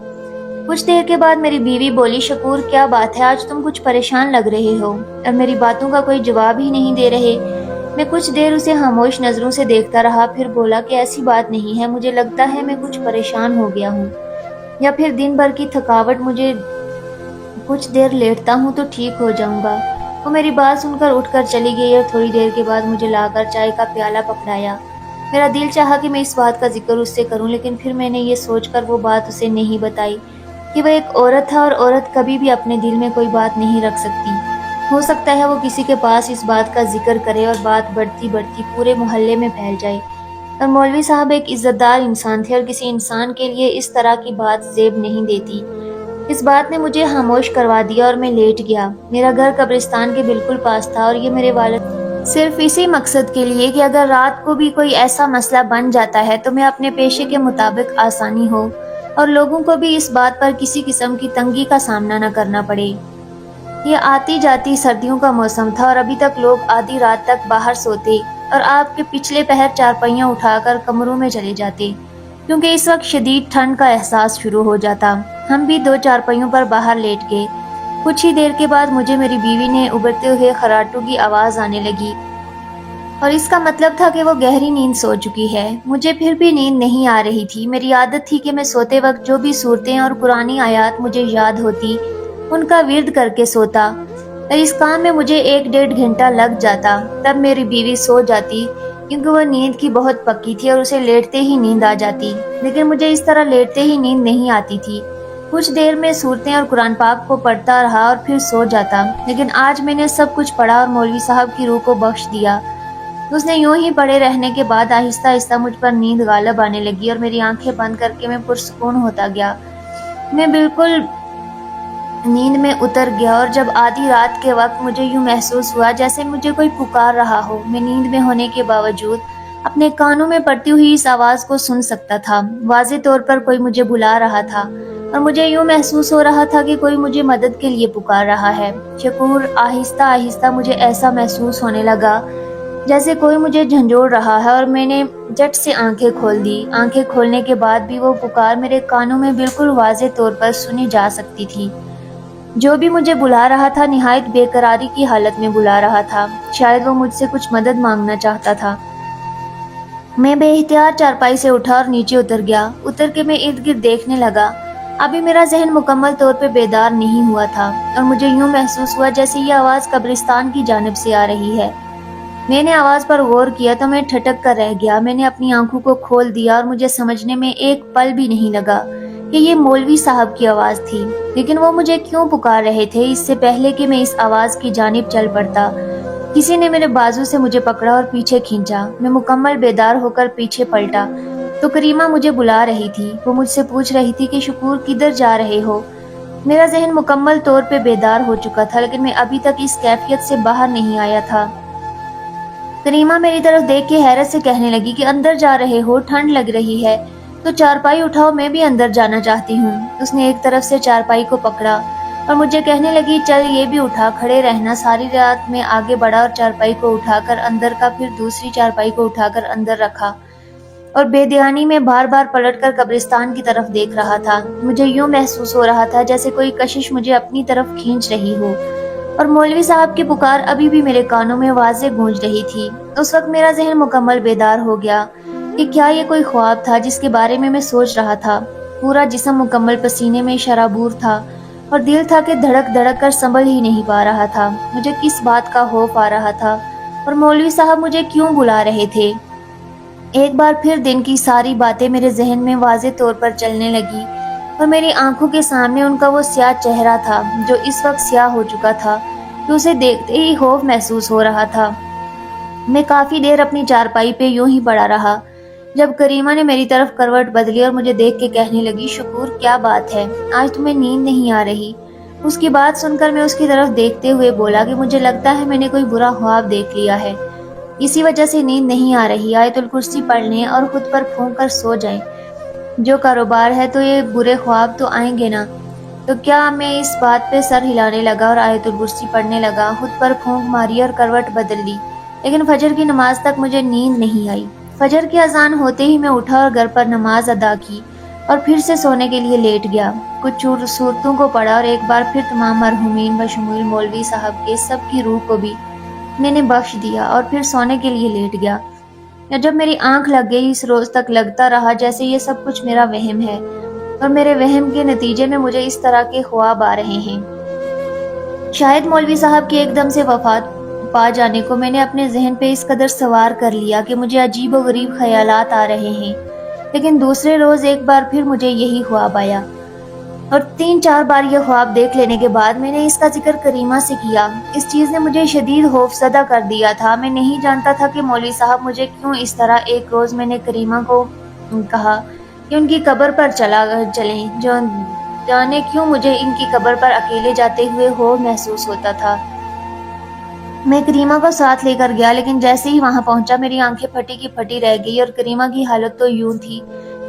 کچھ دیر کے بعد میری بیوی بولی، شکور کیا بات ہے، آج تم کچھ پریشان لگ رہے ہو اور میری باتوں کا کوئی جواب ہی نہیں دے رہے۔ میں کچھ دیر اسے خاموش نظروں سے دیکھتا رہا، پھر بولا کہ ایسی بات نہیں ہے، مجھے لگتا ہے میں کچھ پریشان ہو گیا ہوں یا پھر دن بھر کی تھکاوٹ، مجھے کچھ دیر لیٹتا ہوں تو ٹھیک ہو جاؤں گا۔ وہ میری بات سن کر اٹھ کر چلی گئی اور تھوڑی دیر کے بعد مجھے لا کر چائے کا پیالہ پکڑایا۔ میرا دل چاہا کہ میں اس بات کا ذکر اس سے کروں، لیکن پھر میں نے یہ سوچ کر وہ بات اسے نہیں بتائی کہ وہ ایک عورت ہے اور عورت کبھی بھی اپنے دل میں کوئی بات نہیں رکھ سکتی۔ ہو سکتا ہے وہ کسی کے پاس اس بات کا ذکر کرے اور بات بڑھتی بڑھتی پورے محلے میں پھیل جائے، اور مولوی صاحب ایک عزت دار انسان تھے اور کسی انسان کے لیے اس طرح کی بات زیب نہیں دیتی۔ اس بات نے مجھے خاموش کروا دیا اور میں لیٹ گیا۔ میرا گھر قبرستان کے بالکل پاس تھا اور یہ میرے والد صرف اسی مقصد کے لیے کہ اگر رات کو بھی کوئی ایسا مسئلہ بن جاتا ہے تو میں اپنے پیشے کے مطابق آسانی ہو اور لوگوں کو بھی اس بات پر کسی قسم کی تنگی کا سامنا نہ کرنا پڑے۔ یہ آتی جاتی سردیوں کا موسم تھا اور ابھی تک لوگ آدھی رات تک باہر سوتے اور آپ کے پچھلے پہر چارپائیاں اٹھا کر کمروں میں چلے جاتے کیونکہ اس وقت شدید ٹھنڈ کا احساس شروع ہو جاتا۔ ہم بھی 2 چارپائیوں پر باہر لیٹ گئے۔ کچھ ہی دیر کے بعد مجھے میری بیوی نے ابھرتے ہوئے خراٹوں کی آواز آنے لگی اور اس کا مطلب تھا کہ وہ گہری نیند سو چکی ہے۔ مجھے پھر بھی نیند نہیں آ رہی تھی۔ میری عادت تھی کہ میں سوتے وقت جو بھی صورتیں اور قرآنی آیات مجھے یاد ہوتی ان کا ورد کر کے سوتا، اور اس کام میں مجھے 1-1.5 گھنٹہ لگ جاتا۔ تب میری بیوی سو جاتی کیونکہ وہ نیند کی بہت پکی تھی اور اسے لیٹتے ہی نیند آ جاتی، لیکن مجھے اس طرح لیٹتے ہی نیند نہیں آتی تھی۔ کچھ دیر میں صورتیں اور قرآن پاک کو پڑھتا رہا اور پھر سو جاتا، لیکن آج میں نے سب کچھ پڑھا اور مولوی صاحب کی روح کو بخش دیا۔ اس نے یوں ہی پڑے رہنے کے بعد آہستہ آہستہ مجھ پر نیند غالب آنے لگی اور میری آنکھیں بند کر کے میں پرسکون ہوتا گیا۔ میں بالکل نیند میں اتر گیا اور جب آدھی رات کے وقت مجھے یوں محسوس ہوا جیسے مجھے کوئی پکار رہا ہو، میں نیند میں ہونے کے باوجود اپنے کانوں میں پڑتی ہوئی اس آواز کو سن سکتا تھا۔ واضح طور پر کوئی مجھے بلا رہا تھا اور مجھے یوں محسوس ہو رہا تھا کہ کوئی مجھے مدد کے لیے پکار رہا ہے۔ شکور، آہستہ آہستہ مجھے ایسا محسوس ہونے لگا جیسے کوئی مجھے جھنجھوڑ رہا ہے اور میں نے جھٹ سے آنکھیں کھول دی۔ آنکھیں کھولنے کے بعد بھی وہ پکار میرے کانوں میں بالکل واضح طور پر سنی جا سکتی تھی۔ جو بھی مجھے بلا رہا تھا نہایت بے قراری کی حالت میں بلا رہا تھا، شاید وہ مجھ سے کچھ مدد مانگنا چاہتا تھا۔ میں بے احتیاط چارپائی سے اٹھا اور نیچے اتر گیا۔ اتر کے میں ارد گرد دیکھنے لگا۔ ابھی میرا ذہن مکمل طور پہ بیدار نہیں ہوا تھا اور مجھے یوں محسوس ہوا جیسے یہ آواز قبرستان کی جانب سے آ رہی ہے۔ میں نے آواز پر غور کیا تو میں ٹھٹک کر رہ گیا۔ میں نے اپنی آنکھوں کو کھول دیا اور مجھے سمجھنے میں ایک پل بھی نہیں لگا کہ یہ مولوی صاحب کی آواز تھی، لیکن وہ مجھے کیوں پکار رہے تھے اس سے پہلے کہ میں اس آواز کی جانب چل پڑتا۔ کسی نے میرے بازو سے مجھے پکڑا اور پیچھے کھینچا۔ میں مکمل بیدار ہو کر پیچھے پلٹا تو کریمہ مجھے بلا رہی تھی۔ وہ مجھ سے پوچھ رہی تھی کہ شکور کدھر جا رہے ہو؟ میرا ذہن مکمل طور پہ بیدار ہو چکا تھا، لیکن میں ابھی تک اس کیفیت سے باہر نہیں آیا تھا۔ کریمہ میری طرف دیکھ کے حیرت سے کہنے لگی کہ اندر جا رہے ہو؟ ٹھنڈ لگ رہی ہے تو چارپائی اٹھاؤ، میں بھی اندر جانا چاہتی ہوں۔ اس نے ایک طرف سے چارپائی کو پکڑا اور مجھے کہنے لگی چل یہ بھی اٹھا، کھڑے رہنا ساری رات۔ میں آگے بڑھا اور چارپائی کو اٹھا کر اندر کا، پھر دوسری چارپائی کو اٹھا کر اندر رکھا اور بے دھیانی میں بار بار پلٹ کر قبرستان کی طرف دیکھ رہا تھا۔ مجھے یوں محسوس ہو رہا تھا جیسے کوئی کشش مجھے اپنی طرف کھینچ رہی ہو، اور مولوی صاحب کی پکار ابھی بھی میرے کانوں میں واضح گونج رہی تھی۔ اس وقت میرا ذہن مکمل بیدار ہو گیا کہ کیا یہ کوئی خواب تھا جس کے بارے میں سوچ رہا تھا۔ پورا جسم مکمل پسینے میں شرابور تھا اور دل تھا کہ دھڑک دھڑک کر سنبھل ہی نہیں پا رہا تھا۔ مجھے کس بات کا خوف آ رہا تھا اور مولوی صاحب مجھے کیوں بلا رہے تھے؟ ایک بار پھر دن کی ساری باتیں میرے ذہن میں واضح طور پر چلنے لگی اور میری آنکھوں کے سامنے ان کا وہ سیاہ چہرہ تھا جو اس وقت سیاہ ہو چکا تھا کہ اسے دیکھتے ہی خوف محسوس ہو رہا تھا۔ میں کافی دیر اپنی چارپائی پہ یوں ہی پڑا رہا جب کریمہ نے میری طرف کروٹ بدلی اور مجھے دیکھ کے کہنے لگی شکور کیا بات ہے، آج تمہیں نیند نہیں آ رہی؟ اس کی بات سن کر میں اس کی طرف دیکھتے ہوئے بولا کہ مجھے لگتا ہے میں نے کوئی برا خواب دیکھ لیا ہے، اسی وجہ سے نیند نہیں آ رہی۔ آیت الکرسی پڑھ لیں اور خود پر پھونک کر سو جائیں، جو کاروبار ہے تو یہ برے خواب تو آئیں گے نا۔ تو کیا میں اس بات پہ سر ہلانے لگا اور آیت الکرسی پڑھنے لگا، خود پر پھونک ماری اور کروٹ بدل لی، لیکن فجر کی نماز تک مجھے نیند نہیں آئی۔ فجر کی اذان ہوتے ہی میں اٹھا اور گھر پر نماز ادا کی اور پھر سے سونے کے لیے لیٹ گیا۔ کچھ صورتوں کو پڑھا اور ایک بار پھر تمام مرحومین بشمول مولوی صاحب کے سب کی روح کو بھی میں نے بخش دیا اور پھر سونے کے لیے لیٹ گیا۔ جب میری آنکھ لگ گئی اس روز تک لگتا رہا جیسے یہ سب کچھ میرا وہم ہے اور میرے وہم کے نتیجے میں مجھے اس طرح کے خواب آ رہے ہیں۔ شاید مولوی صاحب کی ایک دم سے وفات پا جانے کو میں نے اپنے ذہن پہ اس قدر سوار کر لیا کہ مجھے عجیب و غریب خیالات آ رہے ہیں، لیکن دوسرے روز ایک بار پھر مجھے یہی خواب آیا اور 3-4 بار یہ خواب دیکھ لینے کے بعد میں نے اس کا ذکر کریمہ سے کیا۔ اس چیز نے مجھے شدید خوف زدہ کر دیا تھا۔ میں نہیں جانتا تھا کہ مولوی صاحب مجھے کیوں اس طرح۔ ایک روز میں نے کریمہ کو کہا کہ ان کی قبر پر چلیں، جو جانے کیوں مجھے ان کی قبر پر اکیلے جاتے ہوئے خوف محسوس ہوتا تھا۔ میں کریمہ کو ساتھ لے کر گیا، لیکن جیسے ہی وہاں پہنچا میری آنکھیں پھٹی کی پھٹی رہ گئی اور کریمہ کی حالت تو یوں تھی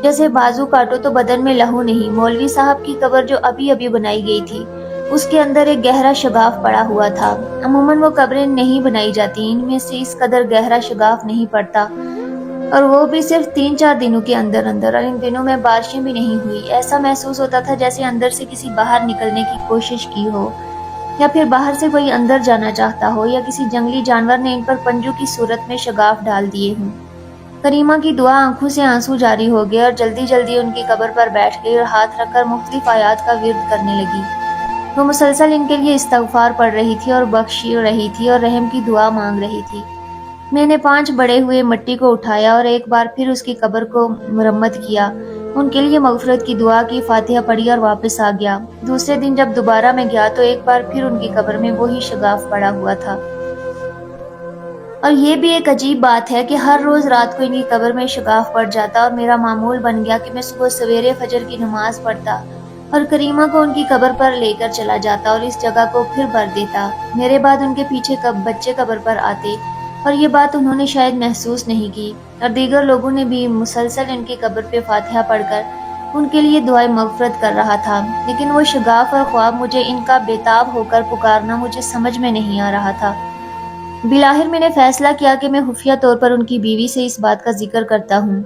جیسے بازو کاٹو تو بدن میں لہو نہیں۔ مولوی صاحب کی قبر جو ابھی ابھی بنائی گئی تھی اس کے اندر ایک گہرا شگاف پڑا ہوا تھا۔ عموماً وہ قبریں نہیں بنائی جاتی، ان میں سے اس قدر گہرا شگاف نہیں پڑتا، اور وہ بھی صرف 3-4 دنوں کے اندر اور ان دنوں میں بارشیں بھی نہیں ہوئی۔ ایسا محسوس ہوتا تھا جیسے اندر سے کسی باہر نکلنے کی کوشش کی ہو، یا پھر باہر سے کوئی اندر جانا چاہتا ہو، یا کسی جنگلی جانور نے ان پر پنجوں کی صورت میں شگاف ڈال دیے ہوں۔ کریمہ کی دعا آنکھوں سے آنسو جاری ہو گئے اور جلدی جلدی ان کی قبر پر بیٹھ گئی اور ہاتھ رکھ کر مختلف آیات کا ورد کرنے لگی۔ وہ مسلسل ان کے لیے استغفار پڑھ رہی تھی اور بخش رہی تھی اور رحم کی دعا مانگ رہی تھی۔ میں نے 5 بڑے ہوئے مٹی کو اٹھایا اور ایک بار پھر اس کی قبر کو مرمت کیا، ان کے لیے مغفرت کی دعا کی، فاتحہ پڑھی اور واپس آ گیا۔ دوسرے دن جب دوبارہ میں گیا تو ایک بار پھر ان کی قبر میں وہی شگاف پڑا ہوا تھا۔ اور یہ بھی ایک عجیب بات ہے کہ ہر روز رات کو ان کی قبر میں شگاف پڑ جاتا اور میرا معمول بن گیا کہ میں صبح سویرے فجر کی نماز پڑھتا اور کریمہ کو ان کی قبر پر لے کر چلا جاتا اور اس جگہ کو پھر بھر دیتا۔ میرے بعد ان کے پیچھے بچے قبر پر آتے اور یہ بات انہوں نے شاید محسوس نہیں کی، اور دیگر لوگوں نے بھی مسلسل ان کی قبر پہ فاتحہ پڑھ کر ان کے لیے دعائیں مغفرت کر رہا تھا، لیکن وہ شگاف اور خواب مجھے ان کا بےتاب ہو کر پکارنا مجھے سمجھ میں نہیں آ رہا تھا۔ بالآخر میں نے فیصلہ کیا کہ میں خفیہ طور پر ان کی بیوی سے اس بات کا ذکر کرتا ہوں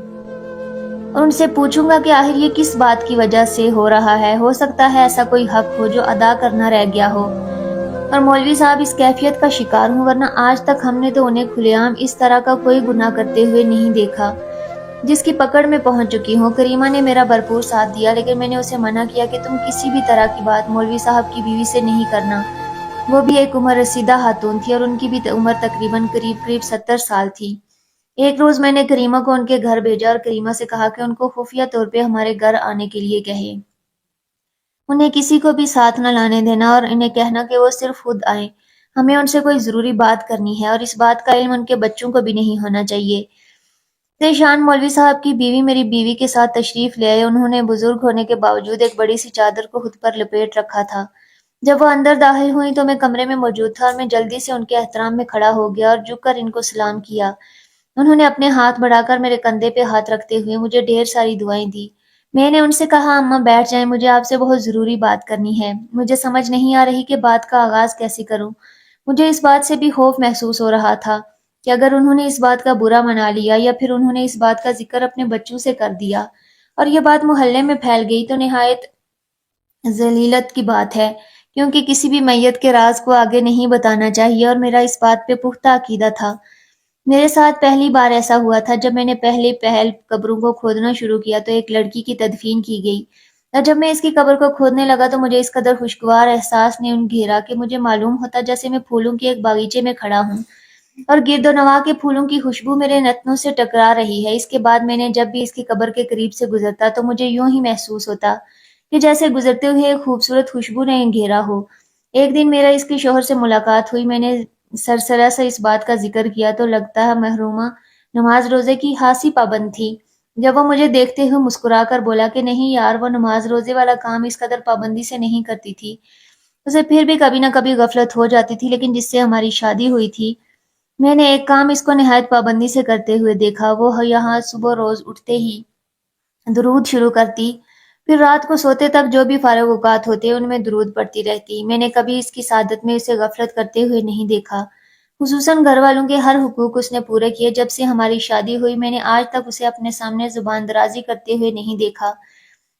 اور ان سے پوچھوں گا کہ آخر یہ کس بات کی وجہ سے ہو رہا ہے۔ ہو سکتا ہے ایسا کوئی حق ہو جو ادا کرنا رہ گیا ہو اور مولوی صاحب اس کیفیت کا شکار ہوں، ورنہ آج تک ہم نے تو انہیں کھلے عام اس طرح کا کوئی گناہ کرتے ہوئے نہیں دیکھا جس کی پکڑ میں پہنچ چکی ہوں۔ کریمہ نے میرا بھرپور ساتھ دیا، لیکن میں نے اسے منع کیا کہ تم کسی بھی طرح کی بات مولوی صاحب کی بیوی سے نہیں کرنا۔ وہ بھی ایک عمر رسیدہ خاتون تھی اور ان کی بھی عمر تقریباً قریب 70 سال تھی۔ ایک روز میں نے کریمہ کو ان کے گھر بھیجا اور کریمہ سے کہا کہ ان کو خفیہ طور پہ ہمارے گھر آنے کے لیے کہے۔ انہیں کسی کو بھی ساتھ نہ لانے دینا اور انہیں کہنا کہ وہ صرف خود آئیں۔ ہمیں ان سے کوئی ضروری بات کرنی ہے اور اس بات کا علم ان کے بچوں کو بھی نہیں ہونا چاہیے۔ ذیشان مولوی صاحب کی بیوی میری بیوی کے ساتھ تشریف لے آئے۔ انہوں نے بزرگ ہونے کے باوجود ایک بڑی سی چادر کو خود پر لپیٹ رکھا تھا۔ جب وہ اندر داخل ہوئی تو میں کمرے میں موجود تھا اور میں جلدی سے ان کے احترام میں کھڑا ہو گیا اور جھک کر ان کو سلام کیا۔ انہوں نے اپنے ہاتھ بڑھا کر میرے کندھے پہ ہاتھ رکھتے ہوئے مجھے ڈھیر ساری دعائیں دی۔ میں نے ان سے کہا اماں بیٹھ جائیں، مجھے آپ سے بہت ضروری بات کرنی ہے۔ مجھے سمجھ نہیں آ رہی کہ بات کا آغاز کیسے کروں۔ مجھے اس بات سے بھی خوف محسوس ہو رہا تھا کہ اگر انہوں نے اس بات کا برا منا لیا یا پھر انہوں نے اس بات کا ذکر اپنے بچوں سے کر دیا اور یہ بات محلے میں پھیل گئی تو نہایت ذلیلت کی بات ہے، کیونکہ کسی بھی میت کے راز کو آگے نہیں بتانا چاہیے اور میرا اس بات پہ پختہ عقیدہ تھا۔ میرے ساتھ پہلی بار ایسا ہوا تھا جب میں نے پہل قبروں کو کھودنا شروع کیا تو ایک لڑکی کی تدفین کی گئی، اور جب میں اس کی قبر کو کھودنے لگا تو مجھے اس قدر خوشگوار احساس نے ان گھیرا کہ مجھے معلوم ہوتا جیسے میں پھولوں کے ایک باغیچے میں کھڑا ہوں اور گرد و نواح کے پھولوں کی خوشبو میرے نتنوں سے ٹکرا رہی ہے۔ اس کے بعد میں نے جب بھی اس کی قبر کے قریب سے گزرتا تو مجھے یوں ہی محسوس ہوتا کہ جیسے گزرتے ہوئے ایک خوبصورت خوشبو نے گھیرا ہو۔ ایک دن میرا اس کے شوہر سے ملاقات ہوئی۔ میں نے سرسرا سے اس بات کا ذکر کیا تو لگتا ہے محرومہ نماز روزے کی خاصی پابند تھی۔ جب وہ مجھے دیکھتے ہوئے مسکرا کر بولا کہ نہیں یار، وہ نماز روزے والا کام اس قدر پابندی سے نہیں کرتی تھی، اسے پھر بھی کبھی نہ کبھی غفلت ہو جاتی تھی، لیکن جس سے ہماری شادی ہوئی تھی میں نے ایک کام اس کو نہایت پابندی سے کرتے ہوئے دیکھا۔ وہ یہاں صبح روز اٹھتے ہی درود شروع کرتی، پھر رات کو سوتے تک جو بھی فارغ اوقات ہوتے ان میں درود پڑھتی رہتی۔ میں نے کبھی اس کی سعادت میں اسے غفلت کرتے ہوئے نہیں دیکھا۔ خصوصاً گھر والوں کے ہر حقوق اس نے پورے کیے۔ جب سے ہماری شادی ہوئی میں نے آج تک اسے اپنے سامنے زبان درازی کرتے ہوئے نہیں دیکھا۔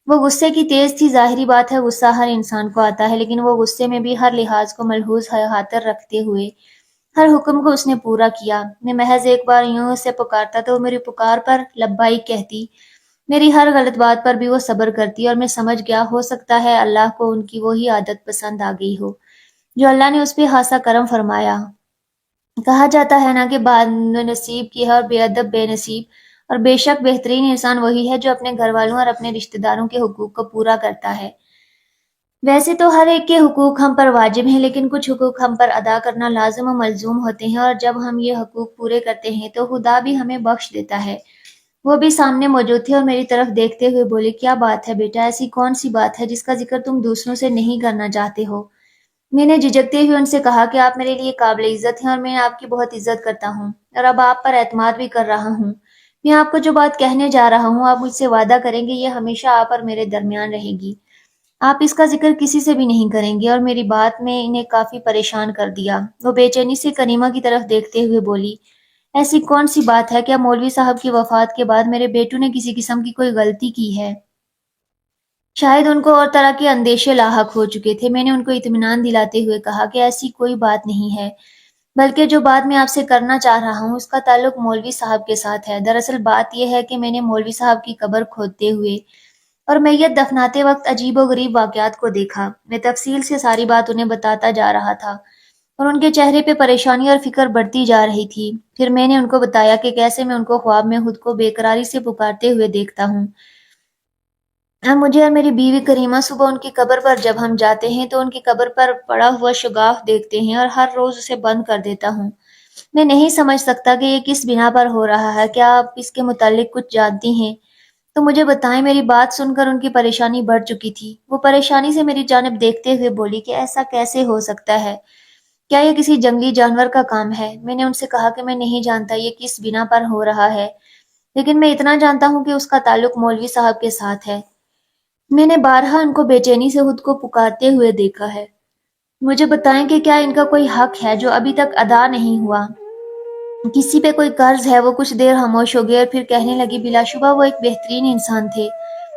وہ غصے کی تیز تھی، ظاہری بات ہے غصہ ہر انسان کو آتا ہے، لیکن وہ غصے میں بھی ہر لحاظ کو ملحوظ خاطر رکھتے ہوئے ہر حکم کو اس نے پورا کیا۔ میں محض ایک بار یوں اسے پکارتا تو وہ میری پکار پر لبیک کہتی، میری ہر غلط بات پر بھی وہ صبر کرتی، اور میں سمجھ گیا ہو سکتا ہے اللہ کو ان کی وہی عادت پسند آ گئی ہو جو اللہ نے اس پہ خاصا کرم فرمایا۔ کہا جاتا ہے نا کہ بد نصیب کی ہے اور بے ادب بے نصیب، اور بے شک بہترین انسان وہی ہے جو اپنے گھر والوں اور اپنے رشتہ داروں کے حقوق کو پورا کرتا ہے۔ ویسے تو ہر ایک کے حقوق ہم پر واجب ہیں، لیکن کچھ حقوق ہم پر ادا کرنا لازم و ملزوم ہوتے ہیں، اور جب ہم یہ حقوق پورے کرتے ہیں تو خدا بھی ہمیں بخش دیتا ہے۔ وہ بھی سامنے موجود تھی اور میری طرف دیکھتے ہوئے بولے، کیا بات ہے بیٹا، ایسی کون سی بات ہے جس کا ذکر تم دوسروں سے نہیں کرنا چاہتے ہو؟ میں نے جھجکتے ہوئے ان سے کہا کہ آپ میرے لیے قابل عزت ہیں اور میں آپ کی بہت عزت کرتا ہوں اور اب آپ پر اعتماد بھی کر رہا ہوں۔ میں آپ کو جو بات کہنے جا رہا ہوں آپ مجھ سے وعدہ کریں گے یہ ہمیشہ آپ اور میرے درمیان رہے گی۔ آپ اس کا ذکر کسی سے بھی نہیں کریں گے۔ اور میری بات میں انہیں کافی پریشان کر دیا۔ وہ بے چینی سے کریمہ کی طرف دیکھتے ہوئے بولی، ایسی کون سی بات ہے؟ کیا مولوی صاحب کی وفات کے بعد میرے بیٹوں نے کسی قسم کی کوئی غلطی کی ہے؟ شاید ان کو اور طرح کے اندیشے لاحق ہو چکے تھے۔ میں نے ان کو اطمینان دلاتے ہوئے کہا کہ ایسی کوئی بات نہیں ہے، بلکہ جو بات میں آپ سے کرنا چاہ رہا ہوں اس کا تعلق مولوی صاحب کے ساتھ ہے۔ دراصل بات یہ ہے کہ میں نے مولوی صاحب کی قبر کھودتے ہوئے اور میت دفناتے وقت عجیب و غریب واقعات کو دیکھا۔ میں تفصیل سے ساری بات انہیں بتاتا جا رہا تھا اور ان کے چہرے پہ پریشانی اور فکر بڑھتی جا رہی تھی۔ پھر میں نے ان کو بتایا کہ کیسے میں ان کو خواب میں خود کو بے قراری سے پکارتے ہوئے دیکھتا ہوں، اور مجھے اور میری بیوی کریمہ صبح ان کی قبر پر جب ہم جاتے ہیں تو ان کی قبر پر پڑا ہوا شگاف دیکھتے ہیں اور ہر روز اسے بند کر دیتا ہوں۔ میں نہیں سمجھ سکتا کہ یہ کس بنا پر ہو رہا ہے۔ کیا آپ اس کے متعلق کچھ جانتی ہیں تو مجھے بتائیں۔ میری بات سن کر ان کی پریشانی بڑھ چکی تھی۔ وہ پریشانی سے میری جانب دیکھتے ہوئے بولی کہ ایسا کیسے ہو سکتا ہے؟ کیا یہ کسی جنگلی جانور کا کام ہے؟ میں نے ان سے کہا کہ میں نہیں جانتا یہ کس بنا پر ہو رہا ہے، لیکن میں اتنا جانتا ہوں کہ اس کا تعلق مولوی صاحب کے ساتھ ہے۔ میں نے بارہا ان کو بے چینی سے خود کو پکارتے ہوئے دیکھا ہے۔ مجھے بتائیں کہ کیا ان کا کوئی حق ہے جو ابھی تک ادا نہیں ہوا؟ کسی پہ کوئی قرض ہے؟ وہ کچھ دیر خاموش ہو گئے اور پھر کہنے لگی، بلا شبہ وہ ایک بہترین انسان تھے۔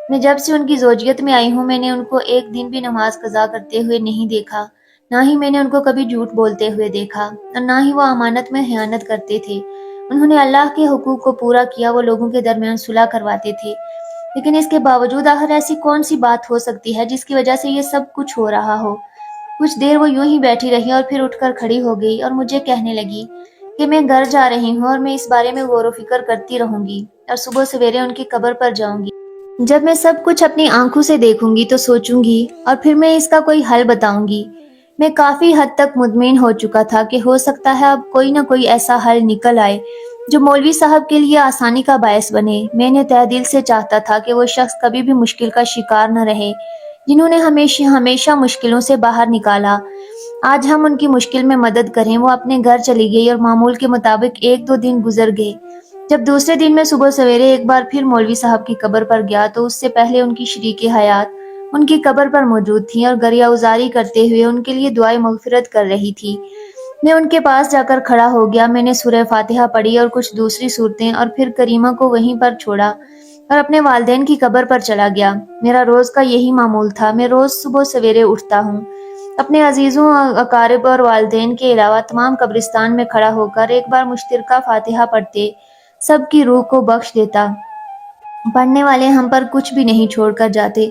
میں جب سے ان کی زوجیت میں آئی ہوں میں نے ان کو ایک دن بھی نماز قضا کرتے ہوئے نہیں دیکھا، نہ ہی میں نے ان کو کبھی جھوٹ بولتے ہوئے دیکھا، اور نہ ہی وہ امانت میں خیانت کرتے تھے۔ انہوں نے اللہ کے حقوق کو پورا کیا، وہ لوگوں کے درمیان صلح کرواتے تھے، لیکن اس کے باوجود آخر ایسی کون سی بات ہو سکتی ہے جس کی وجہ سے یہ سب کچھ ہو رہا ہو؟ کچھ دیر وہ یوں ہی بیٹھی رہی اور پھر اٹھ کر کھڑی ہو گئی اور مجھے کہنے لگی کہ میں گھر جا رہی ہوں اور میں اس بارے میں غور و فکر کرتی رہوں گی اور صبح سویرے ان کی قبر پر جاؤں گی۔ جب میں سب کچھ اپنی آنکھوں سے دیکھوں گی تو سوچوں گی اور پھر میں اس کا کوئی حل بتاؤں گی۔ میں کافی حد تک مطمئن ہو چکا تھا کہ ہو سکتا ہے اب کوئی نہ کوئی ایسا حل نکل آئے جو مولوی صاحب کے لیے آسانی کا باعث بنے۔ میں نے تہ دل سے چاہتا تھا کہ وہ شخص کبھی بھی مشکل کا شکار نہ رہے جنہوں نے ہمیشہ مشکلوں سے باہر نکالا۔ آج ہم ان کی مشکل میں مدد کریں۔ وہ اپنے گھر چلی گئی اور معمول کے مطابق 1-2 دن گزر گئے۔ جب دوسرے دن میں صبح سویرے ایک بار پھر مولوی صاحب کی قبر پر گیا تو اس سے پہلے ان کی شریک حیات ان کی قبر پر موجود تھیں اور گریہ ازاری کرتے ہوئے ان کے لیے دعائے مغفرت کر رہی تھی۔ میں ان کے پاس جا کر کھڑا ہو گیا۔ میں نے سورہ فاتحہ پڑھی اور کچھ دوسری سورتیں اور پھر کریمہ کو وہیں پر چھوڑا اور اپنے والدین کی قبر پر چلا گیا۔ میرا روز کا یہی معمول تھا۔ میں روز صبح سویرے اٹھتا ہوں، اپنے عزیزوں، اقارب اور والدین کے علاوہ تمام قبرستان میں کھڑا ہو کر ایک بار مشترکہ فاتحہ پڑھتے سب کی روح کو بخش دیتا۔ پڑھنے والے ہم پر کچھ بھی نہیں چھوڑ کر جاتے،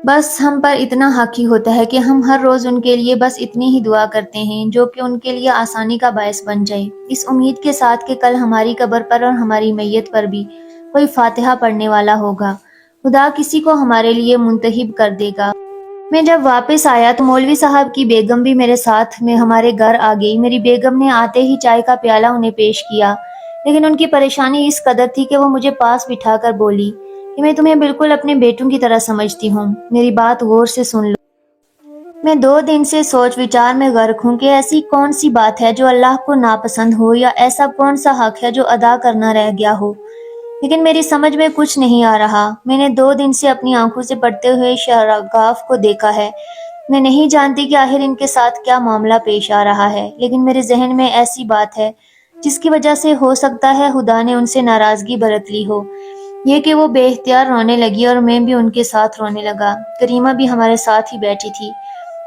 بس ہم پر اتنا حق ہی ہوتا ہے کہ ہم ہر روز ان کے لیے بس اتنی ہی دعا کرتے ہیں جو کہ ان کے لیے آسانی کا باعث بن جائے، اس امید کے ساتھ کہ کل ہماری قبر پر اور ہماری میت پر بھی کوئی فاتحہ پڑھنے والا ہوگا۔ خدا کسی کو ہمارے لیے منتخب کر دے گا۔ میں جب واپس آیا تو مولوی صاحب کی بیگم بھی میرے ساتھ میں ہمارے گھر آ گئی۔ میری بیگم نے آتے ہی چائے کا پیالہ انہیں پیش کیا، لیکن ان کی پریشانی اس قدر تھی کہ وہ مجھے پاس بٹھا کر بولی کہ میں تمہیں بالکل اپنے بیٹوں کی طرح سمجھتی ہوں، میری بات غور سے سن لو۔ میں 2 دن سے سوچ وچار میں غرق ہوں کہ ایسی کون سی بات ہے جو اللہ کو ناپسند ہو یا ایسا کون سا حق ہے جو ادا کرنا رہ گیا ہو، لیکن میری سمجھ میں کچھ نہیں آ رہا۔ میں نے 2 دن سے اپنی آنکھوں سے پڑتے ہوئے شراغاف کو دیکھا ہے۔ میں نہیں جانتی کہ آخر ان کے ساتھ کیا معاملہ پیش آ رہا ہے، لیکن میرے ذہن میں ایسی بات ہے جس کی وجہ سے ہو سکتا ہے خدا نے ان سے ناراضگی برت لی ہو، یہ کہ وہ بے اختیار رونے لگی اور میں بھی ان کے ساتھ رونے لگا۔ کریمہ بھی ہمارے ساتھ ہی بیٹھی تھی۔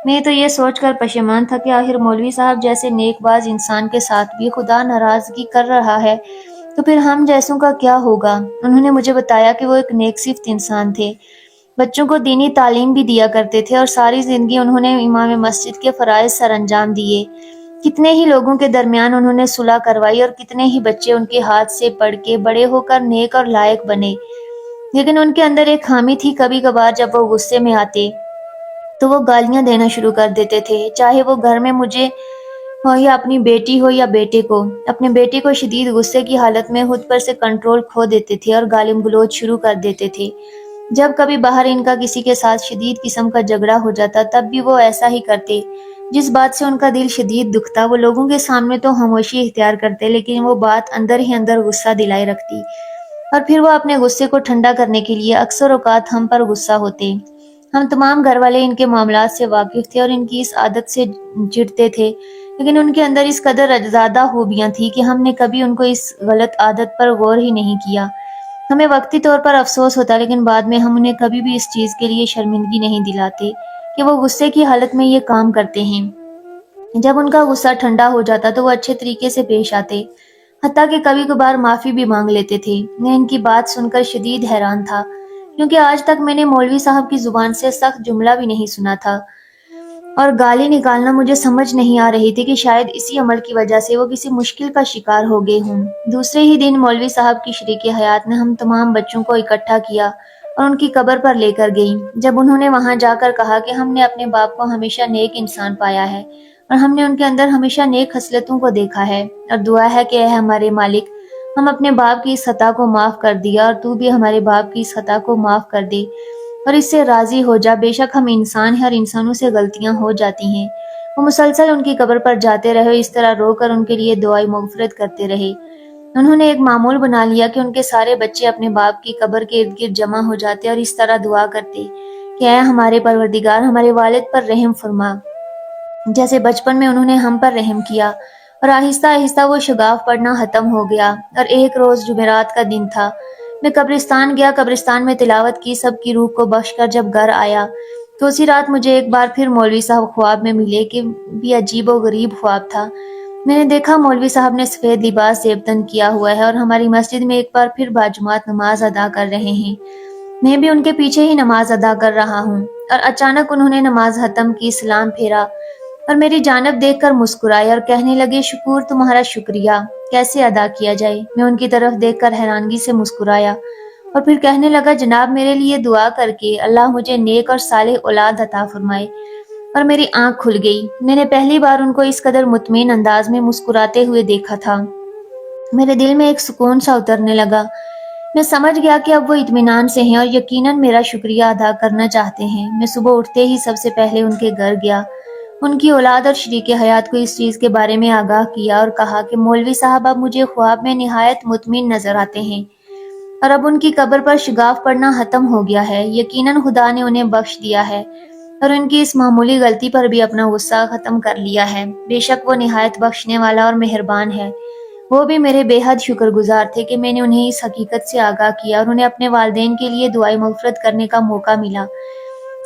میں تو یہ سوچ کر پشیمان تھا کہ آخر مولوی صاحب جیسے نیک باز انسان کے ساتھ بھی خدا ناراضگی کر رہا ہے تو پھر ہم جیسوں کا کیا ہوگا۔ انہوں نے مجھے بتایا کہ وہ ایک نیک صفت انسان تھے، بچوں کو دینی تعلیم بھی دیا کرتے تھے اور ساری زندگی انہوں نے امام مسجد کے فرائض سر انجام دیے۔ کتنے ہی لوگوں کے درمیان انہوں نے صلح کروائی اور کتنے ہی بچے ان کے ہاتھ سے پڑھ کے بڑے ہو کر نیک اور لائق بنے، لیکن ان کے اندر ایک خامی تھی۔ کبھی کبھار جب وہ غصے میں آتے تو وہ گالیاں دینا شروع کر دیتے تھے، چاہے وہ گھر میں مجھے ہو یا اپنی بیٹی ہو یا بیٹے کو۔ اپنے بیٹے کو شدید غصے کی حالت میں خود پر سے کنٹرول کھو دیتے تھے اور گالی گلوچ شروع کر دیتے تھے۔ جب کبھی باہر ان کا کسی کے ساتھ شدید قسم کا جھگڑا ہو جاتا تب بھی وہ ایسا ہی کرتے، جس بات سے ان کا دل شدید دکھتا۔ وہ لوگوں کے سامنے تو خاموشی اختیار کرتے، لیکن وہ بات اندر ہی اندر غصہ دلائے رکھتی، اور پھر وہ اپنے غصے کو ٹھنڈا کرنے کے لیے اکثر اوقات ہم پر غصہ ہوتے۔ ہم تمام گھر والے ان کے معاملات سے واقف تھے اور ان کی اس عادت سے چڑھتے تھے، لیکن ان کے اندر اس قدر زیادہ خوبیاں تھیں کہ ہم نے کبھی ان کو اس غلط عادت پر غور ہی نہیں کیا۔ ہمیں وقتی طور پر افسوس ہوتا، لیکن بعد میں ہم انہیں کبھی بھی اس چیز کے لیے شرمندگی نہیں دلاتے کہ وہ غصے کی حالت میں یہ کام کرتے ہیں۔ جب ان کا غصہ ٹھنڈا ہو جاتا تو وہ اچھے طریقے سے پیش آتے، حتیٰ کہ کبھی کبھار معافی بھی مانگ لیتے تھے۔ میں ان کی بات سن کر شدید حیران تھا، کیونکہ آج تک میں نے مولوی صاحب کی زبان سے سخت جملہ بھی نہیں سنا تھا، اور گالی نکالنا مجھے سمجھ نہیں آ رہی تھی کہ شاید اسی عمل کی وجہ سے وہ کسی مشکل کا شکار ہو گئے ہوں۔ دوسرے ہی دن مولوی صاحب کی شریک حیات نے ہم تمام بچوں کو اکٹھا کیا اور ان کی قبر پر لے کر گئی۔ جب انہوں نے وہاں جا کر کہا کہ ہم نے اپنے باپ کو ہمیشہ نیک انسان پایا ہے اور ہم نے ان کے اندر ہمیشہ نیک خصلتوں کو دیکھا ہے، اور دعا ہے کہ اے ہمارے مالک، ہم اپنے باپ کی اس خطا کو معاف کر دیا اور تو بھی ہمارے باپ کی اس خطا کو معاف کر دے اور اس سے راضی ہو جا، بے شک ہم انسان ہیں اور انسانوں سے غلطیاں ہو جاتی ہیں۔ وہ مسلسل ان کی قبر پر جاتے رہے، اس طرح رو کر ان کے لیے دعائیں مغفرت کرتے رہے۔ انہوں نے ایک معمول بنا لیا کہ ان کے سارے بچے اپنے باپ کی قبر کے ارد گرد جمع ہو جاتے اور اس طرح دعا کرتے کہ اے ہمارے پروردگار، ہمارے والد پر رحم فرما، جیسے بچپن میں انہوں نے ہم پر رحم کیا۔ اور آہستہ آہستہ وہ شگاف پڑھنا ختم ہو گیا، اور ایک روز جمعرات کا دن تھا۔ میں قبرستان گیا، قبرستان میں تلاوت کی، سب کی روح کو بخش کر جب گھر آیا تو اسی رات مجھے ایک بار پھر مولوی صاحب خواب میں ملے، کہ بھی عجیب و غریب خواب تھا۔ میں نے دیکھا مولوی صاحب نے سفید لباس زیبتن کیا ہوا ہے اور ہماری مسجد میں ایک بار پھر باجماعت نماز ادا کر رہے ہیں۔ میں بھی ان کے پیچھے ہی نماز ادا کر رہا ہوں۔ اور اچانک انہوں نے نماز ختم کی، سلام پھیرا اور میری جانب دیکھ کر مسکرائے اور کہنے لگے شکور تمہارا شکریہ کیسے ادا کیا جائے۔ میں ان کی طرف دیکھ کر حیرانگی سے مسکرایا اور پھر کہنے لگا جناب میرے لیے دعا کر کے اللہ مجھے نیک اور صالح اولاد عطا فرمائے۔ اور میری آنکھ کھل گئی۔ میں نے پہلی بار ان کو اس قدر مطمئن انداز میں مسکراتے ہوئے دیکھا تھا۔ میرے دل میں ایک سکون سا اترنے لگا۔ میں سمجھ گیا کہ اب وہ اطمینان سے ہیں اور یقیناً میرا شکریہ ادا کرنا چاہتے ہیں۔ میں صبح اٹھتے ہی سب سے پہلے ان کے گھر گیا، ان کی اولاد اور شریک حیات کو اس چیز کے بارے میں آگاہ کیا اور کہا کہ مولوی صاحب اب مجھے خواب میں نہایت مطمئن نظر آتے ہیں اور اب ان کی قبر پر شگاف پڑنا ختم ہو گیا ہے۔ یقیناً خدا نے انہیں بخش دیا ہے اور ان کی اس معمولی غلطی پر بھی اپنا غصہ ختم کر لیا ہے۔ بے شک وہ نہایت بخشنے والا اور مہربان ہے۔ وہ بھی میرے بے حد شکر گزار تھے کہ میں نے انہیں اس حقیقت سے آگاہ کیا اور انہیں اپنے والدین کے لیے دعائے مغفرت کرنے کا موقع ملا۔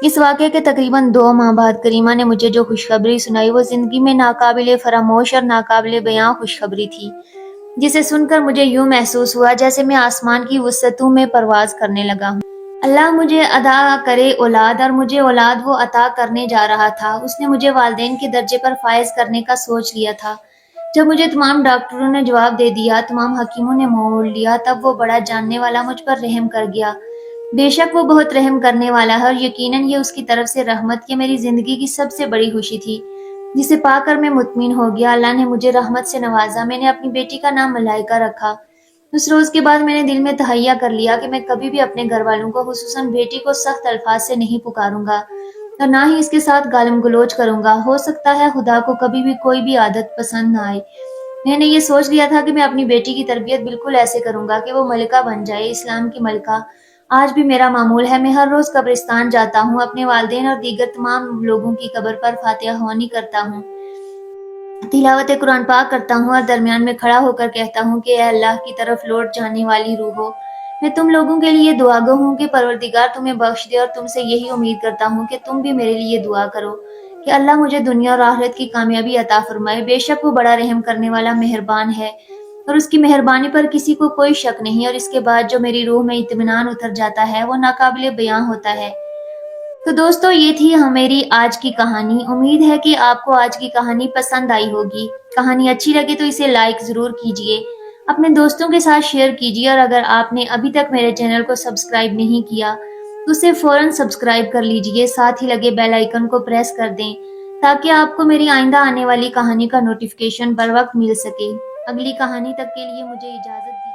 اس واقعے کے تقریباً 2 ماہ بعد کریمہ نے مجھے جو خوشخبری سنائی وہ زندگی میں ناقابل فراموش اور ناقابل بیاں خوشخبری تھی، جسے سن کر مجھے یوں محسوس ہوا جیسے میں آسمان کی وسعتوں میں پرواز کرنے لگا ہوں۔ اللہ مجھے عطا کرے اولاد اور مجھے اولاد وہ عطا کرنے جا رہا تھا۔ اس نے مجھے والدین کے درجے پر فائز کرنے کا سوچ لیا تھا۔ جب مجھے تمام ڈاکٹروں نے جواب دے دیا، تمام حکیموں نے موڑ لیا، تب وہ بڑا جاننے والا مجھ پر رحم کر گیا۔ بے شک وہ بہت رحم کرنے والا ہے اور یقیناً یہ اس کی طرف سے رحمت یہ میری زندگی کی سب سے بڑی خوشی تھی، جسے پا کر میں مطمئن ہو گیا۔ اللہ نے مجھے رحمت سے نوازا۔ میں نے اپنی بیٹی کا نام ملائکہ رکھا۔ اس روز کے بعد میں نے دل میں تہیہ کر لیا کہ میں کبھی بھی اپنے گھر والوں کو خصوصاً بیٹی کو سخت الفاظ سے نہیں پکاروں گا اور نہ ہی اس کے ساتھ گالم گلوچ کروں گا۔ ہو سکتا ہے خدا کو کبھی بھی کوئی بھی عادت پسند نہ آئے۔ میں نے یہ سوچ لیا تھا کہ میں اپنی بیٹی کی تربیت بالکل ایسے کروں گا کہ وہ ملکہ بن جائے، اسلام کی ملکہ۔ آج بھی میرا معمول ہے، میں ہر روز قبرستان جاتا ہوں، اپنے والدین اور دیگر تمام لوگوں کی قبر پر فاتحہ خوانی کرتا ہوں، تلاوت قرآن پاک کرتا ہوں اور درمیان میں کھڑا ہو کر کہتا ہوں کہ اے اللہ کی طرف لوٹ جانے والی روحو، میں تم لوگوں کے لیے دعا گو ہوں کہ پروردگار تمہیں بخش دے اور تم سے یہی امید کرتا ہوں کہ تم بھی میرے لیے دعا کرو کہ اللہ مجھے دنیا اور آخرت کی کامیابی عطا فرمائے۔ بے شک وہ بڑا رحم کرنے والا مہربان ہے اور اس کی مہربانی پر کسی کو کوئی شک نہیں، اور اس کے بعد جو میری روح میں اطمینان اتر جاتا ہے وہ ناقابل بیاں ہوتا ہے۔ تو دوستو یہ تھی میری آج کی کہانی۔ امید ہے کہ آپ کو آج کی کہانی پسند آئی ہوگی۔ کہانی اچھی لگے تو اسے لائک ضرور کیجئے، اپنے دوستوں کے ساتھ شیئر کیجئے، اور اگر آپ نے ابھی تک میرے چینل کو سبسکرائب نہیں کیا تو اسے فوراً سبسکرائب کر لیجئے، ساتھ ہی لگے بیل آئیکن کو پریس کر دیں تاکہ آپ کو میری آئندہ آنے والی کہانی کا نوٹیفیکیشن بر وقت مل سکے۔ اگلی کہانی تک کے لیے مجھے اجازت دیجیے۔